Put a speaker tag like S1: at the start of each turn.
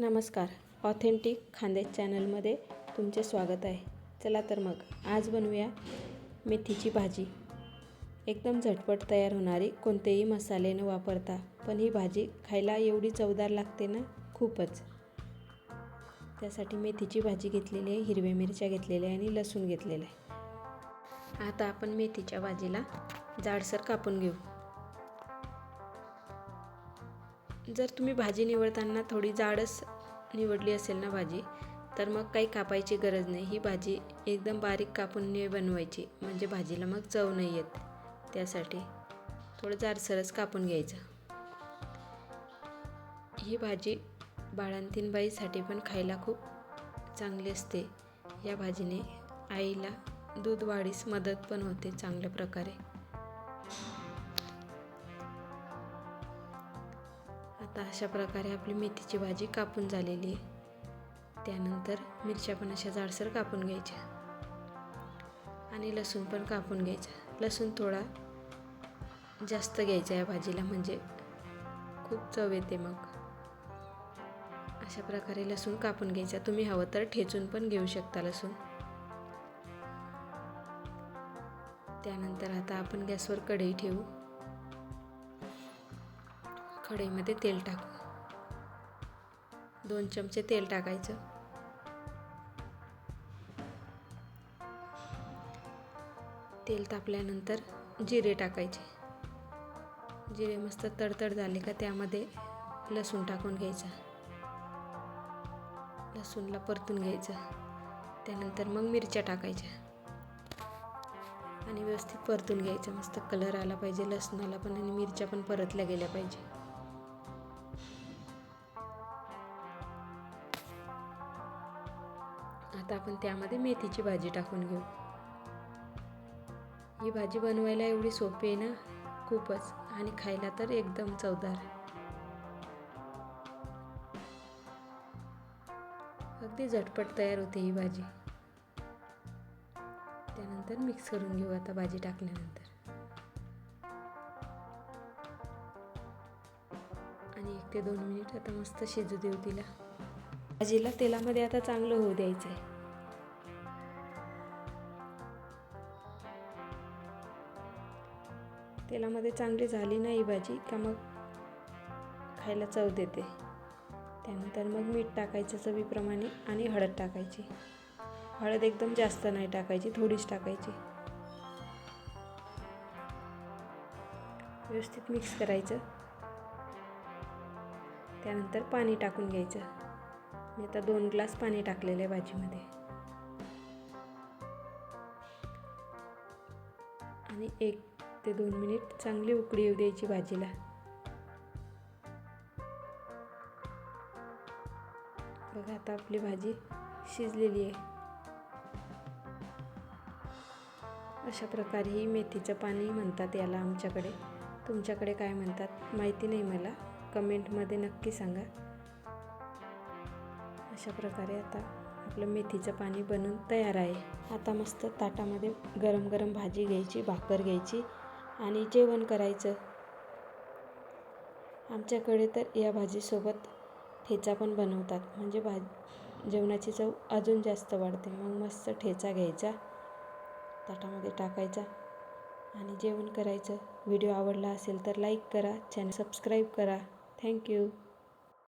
S1: नमस्कार. ऑथेंटिक खानदेश चॅनलमध्ये तुमचे स्वागत आहे. चला तर मग आज बनवूया मेथीची भाजी. एकदम झटपट तयार होणारी, कोणतेही मसाले न वापरता. पण ही भाजी खायला एवढी चवदार लागते ना, खूपच. त्यासाठी मेथीची भाजी घेतलेली आहे, हिरव्या मिरच्या घेतलेल्या आहे आणि लसूण घेतलेलं आहे. आता आपण मेथीच्या भाजीला जाडसर कापून घेऊ. जर तुम्ही भाजी निवडताना थोडी जाडच निवडली असेल ना भाजी, तर मग काही कापायची गरज नाही. ही भाजी एकदम बारीक कापून बनवायची, म्हणजे भाजीला मग चव नाही येत. त्यासाठी थोडं जाडसरच कापून घ्यायचं. ही भाजी बाळंतीण बाईसाठी पण खायला खूप चांगली असते. या भाजीने आईला दूध वाढीस मदत पण होते चांगल्या प्रकारे. आता अशा प्रकारे आपली मेथीची भाजी कापून झालेली आहे. त्यानंतर मिरच्या पण अशा जाडसर कापून घ्यायच्या आणि लसूण पण कापून घ्यायचा. लसूण थोडा जास्त घ्यायचा या भाजीला, म्हणजे खूप चव येते. मग अशा प्रकारे लसूण कापून घ्यायचा. तुम्ही हवं तर ठेचून पण घेऊ शकता लसूण. त्यानंतर आता आपण गॅसवर कढई ठेवू. कढईमध्ये तेल टाकू. 2 चमचे तेल टाकायचं. तेल तापल्यानंतर जिरे टाकायचे. जिरे मस्त तडतड झाले का त्यामध्ये लसूण टाकून घ्यायचा. लसूणला परतून घ्यायचं. त्यानंतर मग मिरच्या टाकायच्या आणि व्यवस्थित परतून घ्यायचं. मस्त कलर आला पाहिजे लसणाला पण आणि मिरच्या पण परतल्या गेल्या पाहिजे. आता आपण त्यामध्ये मेथीची भाजी टाकून घेऊ. ही भाजी बनवायला एवढी सोपी आहे ना, खूपच, आणि खायला तर एकदम चवदार. अगदी झटपट तयार होते ही भाजी. त्यानंतर मिक्स करून घेऊ. आता भाजी टाकल्यानंतर आणि 1 ते 2 मिनिट आता मस्त शिजू देऊ तिला. भाजीला तेलामध्ये आता चांगलं होऊ द्यायचं आहे. तेलामध्ये चांगली झाली ना ही भाजी का मग खायला चव देते. त्यानंतर मग मीठ टाकायचं चवीप्रमाणे आणि हळद टाकायची. हळद एकदम जास्त नाही टाकायची, थोडीच टाकायची. व्यवस्थित मिक्स करायचं. त्यानंतर पाणी टाकून घ्यायचं. मी आता 2 ग्लास पाणी टाकलेलं आहे भाजीमध्ये आणि 1 ते 2 मिनिट चांगली उकळी येऊ द्यायची भाजीला. बघा आता आपली भाजी शिजलेली आहे. अशा प्रकारे ही मेथीचं पाणी म्हणतात याला आमच्याकडे. तुमच्याकडे काय म्हणतात माहिती नाही मला, कमेंटमध्ये नक्की सांगा. अशा प्रकारे आता आपलं मेथीचं पाणी बनून तयार आहे. आता मस्त ताटामध्ये गरम गरम भाजी घ्यायची, भाकर घ्यायची आणि जेवण करायचं. आमच्याकडे तर या भाजीसोबत ठेचा पण बनवतात, म्हणजे जेवणाची चव अजून जास्त वाढते. मग मस्त ठेचा घ्यायचा, ताटामध्ये टाकायचा आणि जेवण करायचं. व्हिडिओ आवडला असेल तर लाईक करा, चॅनल सबस्क्राईब करा. थँक्यू.